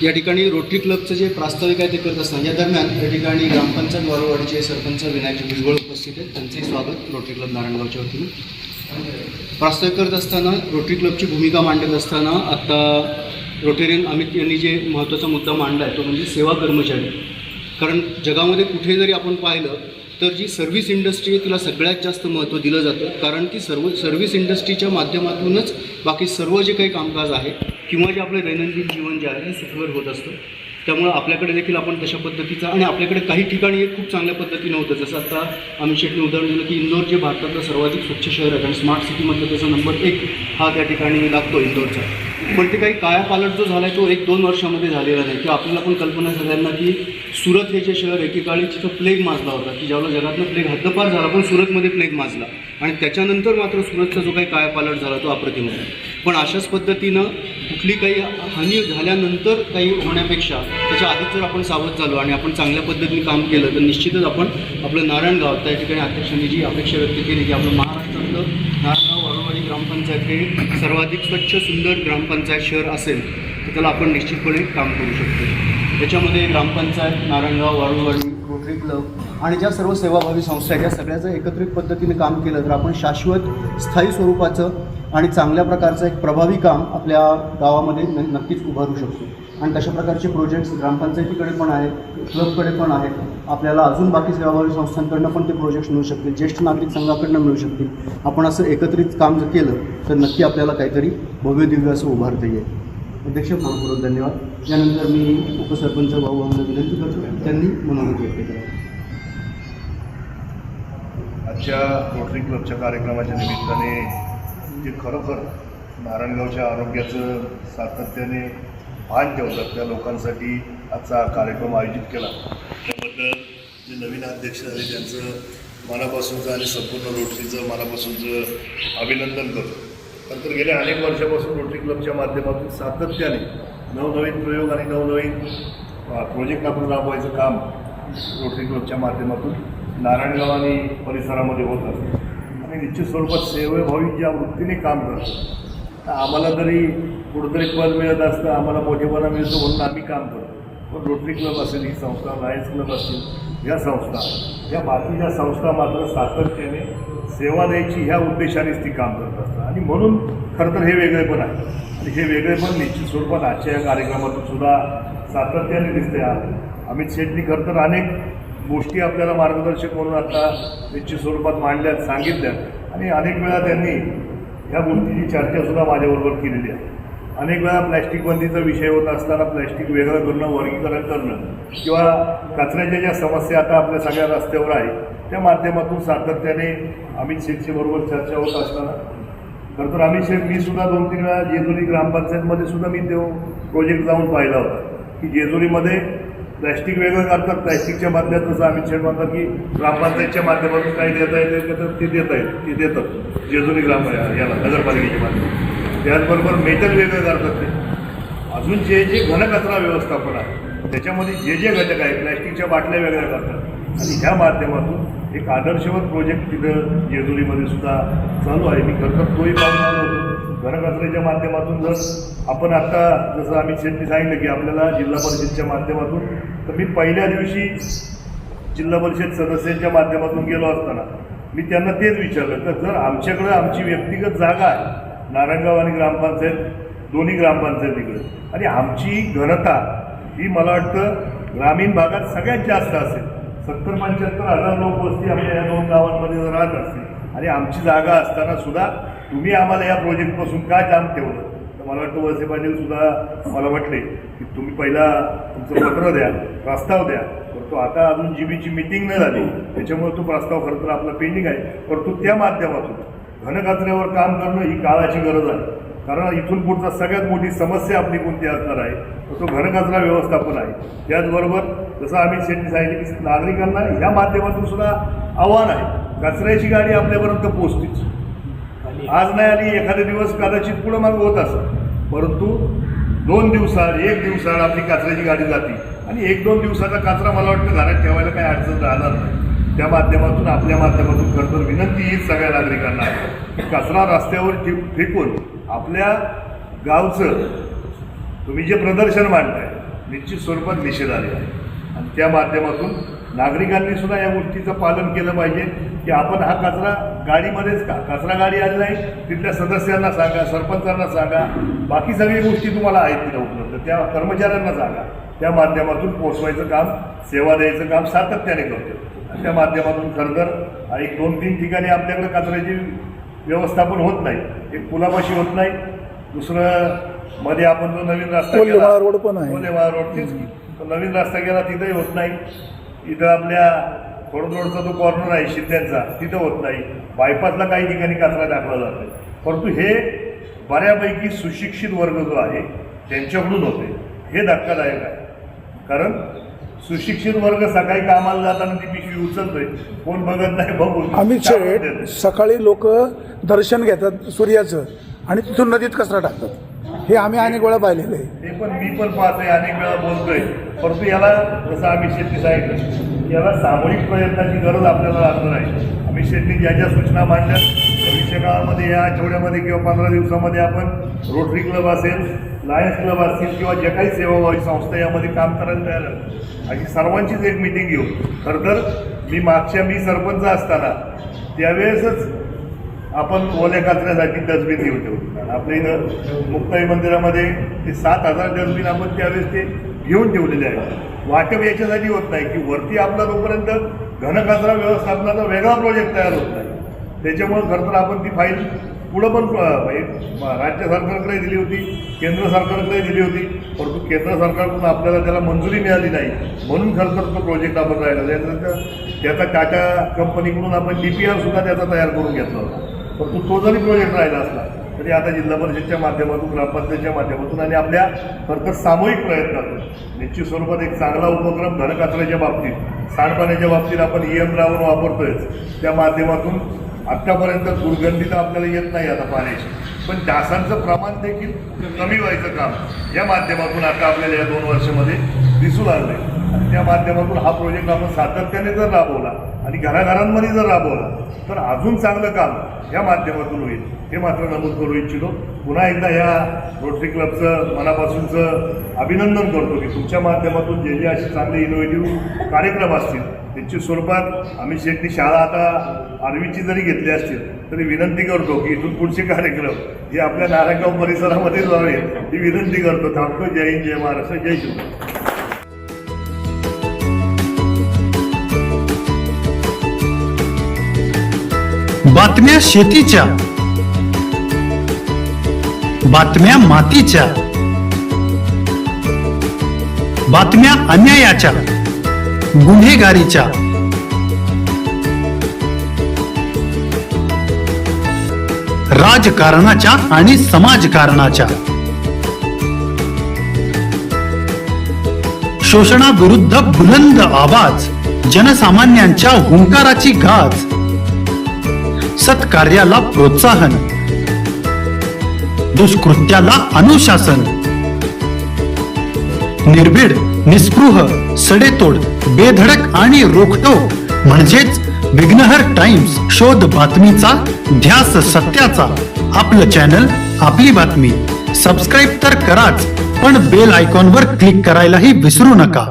या ठिकाणी रोटरी क्लबचं जे प्रास्ताविक आहे ते करत असताना या दरम्यान या ठिकाणी ग्रामपंचायत वारुवाडीचे सरपंच विनायक भुजबळ उपस्थित आहेत. त्यांचंही स्वागत रोटरी क्लब नारायणगावच्या वतीने. प्रास्ताविक करत असताना रोटरी क्लबची भूमिका मांडत असताना आत्ता रोटेरियन अमित यांनी जे महत्त्वाचा मुद्दा मांडला आहे तो म्हणजे सेवा कर्मचारी. कारण जगामध्ये कुठे जरी आपण पाहिलं तर जी सर्व्हिस इंडस्ट्री आहे तिला सगळ्यात जास्त महत्त्व दिलं जातं. कारण की सर्व्हिस इंडस्ट्रीच्या माध्यमातूनच बाकी सर्व जे काही कामकाज आहे किंवा जे आपलं दैनंदिन जीवन जे आहे हे सुखकर होत असतं. त्यामुळं आपल्याकडे देखील आपण तशा पद्धतीचा आणि आपल्याकडे काही ठिकाणी हे खूप चांगल्या पद्धतीनं होतं. जसं आता अमित शेट्टीने उदाहरण दिलं की इंदोर जे भारतातलं सर्वाधिक स्वच्छ शहर आहे आणि स्मार्ट सिटीमधलं त्याचा नंबर 1 हा त्या ठिकाणी लागतो इंदोरचा. पण ते काही कायापालट जो झाला आहे तो 1-2 वर्षामध्ये झालेला नाही. किंवा आपल्याला पण कल्पना आहे सगळ्यांना की सुरत हे जे शहर एकेकाळी तिथं प्लेग माजला होता की ज्यावेळेला जगातनं प्लेग हद्दपार झाला पण सुरतमध्ये प्लेग माजला आणि त्याच्यानंतर मात्र सुरतचा जो काही कायापालट झाला तो अप्रतिम होता. पण अशाच पद्धतीनं कुठली काही हानी झाल्यानंतर काही होण्यापेक्षा त्याच्या आधीच जर आपण सावध झालो आणि आपण चांगल्या पद्धतीने काम केलं तर निश्चितच आपण आपलं नारायणगाव त्या ठिकाणी अध्यक्षांनी जी अपेक्षा व्यक्त केली की आपलं महाराष्ट्रातलं नारायणगाव वारुवाडी ग्रामपंचायत हे सर्वाधिक स्वच्छ सुंदर ग्रामपंचायत शहर असेल तर त्याला आपण निश्चितपणे काम करू शकतो. त्याच्यामध्ये ग्रामपंचायत, नारायणगाव, वारुवाडी, रोटरी क्लब आणि ज्या सर्व सेवाभावी संस्था आहेत या सगळ्याचं एकत्रित पद्धतीने काम केलं तर आपण शाश्वत स्थायी स्वरूपाचं आणि चांगल्या प्रकारचं एक प्रभावी काम आपल्या गावामध्ये नक्कीच उभारू शकतो. आणि तशा प्रकारचे प्रोजेक्ट्स ग्रामपंचायतीकडे पण आहेत, क्लबकडे पण आहेत. आपल्याला अजून बाकी सेवाभावी संस्थांकडनं पण ते प्रोजेक्ट्स मिळू शकतील, ज्येष्ठ नागरिक संघाकडनं मिळू शकतील. आपण असं एकत्रित काम जर केलं तर नक्की आपल्याला काहीतरी भव्य दिव्य असं उभारता येईल. अध्यक्ष मनपूर्वक धन्यवाद. यानंतर मी उपसरपंच भाऊ भाऊंना विनंती करतो त्यांनी मनोगत व्यक्त करावं. आजच्या रोटरी क्लबच्या कार्यक्रमाच्या निमित्ताने जे खरोखर नारायणगावच्या आरोग्याचं सातत्याने भान ठेवतात त्या लोकांसाठी आजचा कार्यक्रम आयोजित केला. त्याबद्दल जे नवीन अध्यक्ष झाले त्यांचं मनापासूनचं आणि संपूर्ण रोटरीचं मनापासूनचं अभिनंदन करतो. नंतर गेल्या अनेक वर्षापासून रोटरी क्लबच्या माध्यमातून सातत्याने नवनवीन प्रयोग आणि नवनवीन प्रोजेक्ट आपण राबवायचं काम रोटरी क्लबच्या माध्यमातून नारायणगाव आणि परिसरामध्ये होत असतं आणि निश्चित स्वरूपात सेवाभावी ज्या वृत्तीने काम करतो. आम्हाला जरी कुठंतरी पद मिळत असतं, आम्हाला मोठेपणा मिळतो म्हणून आम्ही काम करतो. पण रोटरी क्लब असेल, ही संस्था, लायन्स क्लब असतील, या संस्था, या बाकीच्या संस्था मात्र सातत्याने सेवा द्यायची ह्या उद्देशानेच ती काम करत असतात. आणि म्हणून खरं तर हे वेगळेपण आहे आणि हे वेगळेपण निश्चित स्वरूपात आजच्या या कार्यक्रमातून सुद्धा सातत्याने दिसते. अमित शेट्टी खरं तर अनेक गोष्टी आपल्याला मार्गदर्शक म्हणून आता निश्चित स्वरूपात मांडल्यात, सांगितल्यात आणि अनेक वेळा त्यांनी ह्या गोष्टीची चर्चासुद्धा माझ्याबरोबर केलेली आहे. अनेक वेळा प्लॅस्टिक बंदीचा विषय होत असताना प्लॅस्टिक वेगळं करणं, वर्गीकरण करणं किंवा कचऱ्याच्या ज्या समस्या आता आपल्या सगळ्या रस्त्यावर आहे त्या माध्यमातून सातत्याने अमित शेट्टी बरोबर चर्चा होत असताना खरं तर अमित शेठ मी सुद्धा 2-3 वेळा जेजुरी ग्रामपंचायतमध्ये सुद्धा मी तो प्रोजेक्ट जाऊन पाहिला होता की जेजुरीमध्ये प्लॅस्टिक वेगळं करतात. प्लॅस्टिकच्या माध्यमात जसं अमित शेठ म्हणतात की ग्रामपंचायतच्या माध्यमातून काही देता येते तर ते देतात जेजुरी याला नगरपालिकेच्या माध्यमातून. त्याचबरोबर मेटल वेगळं करतात. ते अजून जे घनकचरा व्यवस्थापन आहे त्याच्यामध्ये जे घटक आहे प्लॅस्टिकच्या बाटल्या वेगळ्या करतात आणि ह्या माध्यमातून एक आदर्शवत प्रोजेक्ट तिथं जेजुरीमध्ये सुद्धा चालू आहे. मी खरं तर तोही पाहून आलो होतो. घनकचऱ्याच्या माध्यमातून जर आपण आत्ता जसं आम्ही शेट्टी सांगितलं की आपल्याला जिल्हा परिषदच्या माध्यमातून तर मी पहिल्या दिवशी जिल्हा परिषद सदस्यांच्या माध्यमातून गेलो असताना मी त्यांना तेच विचारलं तर जर आमच्याकडं आमची व्यक्तिगत जागा आहे नारायणगाव आणि ग्रामपंचायत दोन्ही ग्रामपंचायतीकडे आणि आमची घनता ही मला वाटतं ग्रामीण भागात सगळ्यात जास्त असेल. 70-75 हजार लोकवस्ती आपल्या या 2 गावांमध्ये जर राहत असतील आणि आमची जागा असताना सुद्धा तुम्ही आम्हाला या प्रोजेक्टपासून काय काम ठेवलं तर मला वाटतं वळसे पाटील सुद्धा मला म्हटले की तुम्ही पहिला तुमचं पत्र द्या, प्रस्ताव द्या. परंतु आता अजून जीबीची मीटिंग न झाली त्याच्यामुळे तो प्रस्ताव खरं तर आपला पेंडिंग आहे. परंतु त्या माध्यमातून घनकचऱ्यावर काम करणं ही काळाची गरज आहे. कारण इथून पुढचा सगळ्यात मोठी समस्या आपली कोणती असणार आहे तर तो घनकचरा व्यवस्थापन आहे. त्याचबरोबर जसं आम्ही शेट्टी सांगितलं की नागरिकांना ह्या माध्यमातून सुद्धा आव्हान आहे. कचऱ्याची गाडी आपल्यापर्यंत पोहोचतेच. आज नाही आली एखादा दिवस कदाचित पुढं मागं होत असं परंतु 2 दिवसात 1 दिवसात आपली कचऱ्याची गाडी जाते आणि 1-2 दिवसाचा कचरा मला वाटतं घरात ठेवायला काही अडचण राहणार नाही. त्या माध्यमातून आपल्या माध्यमातून खरं तर विनंती हीच सगळ्या नागरिकांना की कचरा रस्त्यावर फेकून आपल्या गावचं तुम्ही जे प्रदर्शन मांडताय निश्चित स्वरूपात निषेध आलेला आहे आणि त्या माध्यमातून नागरिकांनी सुद्धा या गोष्टीचं पालन केलं पाहिजे की आपण हा कचरा गाडीमध्येच का कचरा गाडी आली नाही तिथल्या सदस्यांना सांगा, सरपंचांना सांगा, बाकी सगळी गोष्टी तुम्हाला आहेत तिला उपलब्ध, त्या कर्मचाऱ्यांना सांगा, त्या माध्यमातून पोचवायचं काम, सेवा द्यायचं काम सातत्याने करतो आणि त्या माध्यमातून खरं तर 1-2-3 ठिकाणी आपल्याकडे कचऱ्याची व्यवस्थापन होत नाही. एक पुलापाशी होत नाही, दुसरं मध्ये आपण जो नवीन रस्ता कोल्हेवाडा रोड पण आहे, कोल्हेवाडा रोड तेच की तो नवीन रस्ता गेला तिथंही होत नाही. इथं आपल्या खोडद रोडचा जो कॉर्नर आहे शिंद्यांचा तिथं होत नाही. बायपासला काही ठिकाणी कचरा टाकला जातो, परंतु हे बऱ्यापैकी सुशिक्षित वर्ग जो आहे त्यांच्याकडून होते. हे धक्कादायक आहे, कारण सुशिक्षित वर्ग सकाळी कामाला जाताना ती पिशवी उचलतोय, कोण बघत नाही बघून अमित शेठ सकाळी लोक दर्शन घेतात सूर्याचं आणि तिथून नदीत कचरा टाकतात. हे आम्ही अनेक वेळा पाहिलेलं आहे. ते पण मी पण पाहतोय, अनेक वेळा बोलतोय, परंतु याला जसं अमित शेट्टी सांगितलं याला सामूहिक प्रयत्नाची गरज आपल्याला लागणार आहे. अमित शेट्टी ज्या ज्या सूचना मांडल्या भविष्य काळामध्ये या आठवड्यामध्ये किंवा 15 दिवसामध्ये आपण रोटरी क्लब असेल, लायन्स क्लब असतील किंवा ज्या काही सेवाभावी संस्था यामध्ये काम करायला तयार आहे अशी सर्वांचीच एक मिटिंग घेऊ. खरं तर मी सरपंच असताना त्यावेळेसच आपण ओल्या कचऱ्यासाठी डस्टबिन घेऊन ठेवतो. आपल्या इथं मुक्ताई मंदिरामध्ये ते 7,000 डस्टबिन आपण त्यावेळेस ते घेऊन ठेवलेले आहेत. वाटप याच्यासाठी होत नाही की वरती आपला जोपर्यंत घनकचरा व्यवस्थापनाचा वेगळा प्रोजेक्ट तयार होत नाही, त्याच्यामुळे खरं तर आपण ती फाईल पुढं पण राज्य सरकारकडे दिली होती, केंद्र सरकारकडे दिली होती, परंतु केंद्र सरकारकडून आपल्याला त्याला मंजुरी मिळाली नाही, म्हणून खरं तर तो प्रोजेक्ट आपण राहिला. त्याचा टाटा कंपनीकडून आपण DPR सुद्धा त्याचा तयार करून घेतला होता, परंतु तो जरी प्रोजेक्ट राहिला असला तरी आता जिल्हा परिषदेच्या माध्यमातून, ग्रामपंचायतच्या माध्यमातून आणि आपल्या खरं तर सामूहिक प्रयत्नातून निश्चित स्वरूपात एक चांगला उपक्रम घनकचऱ्याच्या बाबतीत, सांडपाण्याच्या बाबतीत आपण EM द्रावण वापरतोयच, त्या माध्यमातून आत्तापर्यंत दुर्गंधी तर आपल्याला येत नाही आता पाण्याची, पण डासांचं प्रमाण देखील कमी व्हायचं काम या माध्यमातून आता आपल्याला या 2 वर्षामध्ये दिसू लागलं आहे. आणि त्या माध्यमातून हा प्रोजेक्ट आपण सातत्याने जर राबवला आणि घराघरांमध्ये जर राबवला तर अजून चांगलं काम या माध्यमातून होईल, हे मात्र नमूद करू इच्छितो. पुन्हा एकदा या रोटरी क्लबचं मनापासूनचं अभिनंदन करतो की तुमच्या माध्यमातून जे असे चांगले इनोव्हेटिव्ह कार्यक्रम असतील निश्चित स्वरूपात आम्ही शेट्टी शाळा आता 8वीची जरी घेतली असतील तरी विनंती करतो की इथून पुढचे कार्यक्रम जे आपल्या नारायणगाव परिसरामध्ये व्हावे ही विनंती करतो. थांबतो. जय हिंद, जय महाराष्ट्र, जय शिवराय. बातम्या शेतीच्या, बातम्या मातीच्या, बातम्या अन्यायाच्या, गुन्हेगारीच्या, राजकारणाच्या आणि समाजकारणाच्या, शोषणाविरुद्ध बुलंद आवाज, जनसामान्यांच्या हुंकाराची गाज, सत्कार्याला प्रोत्साहन, दुष्कृत्याला अनुशासन, निर्भीड, निस्पृह, सडेतोड, बेधडक आणि रोखटोक म्हणजेच विघ्नहर टाइम्स. शोध बातमीचा, ध्यास सत्याचा. आपलं चॅनल, आपली बातमी. सबस्क्राईब तर कराच, पण बेल आयकॉनवर क्लिक करायलाही विसरू नका.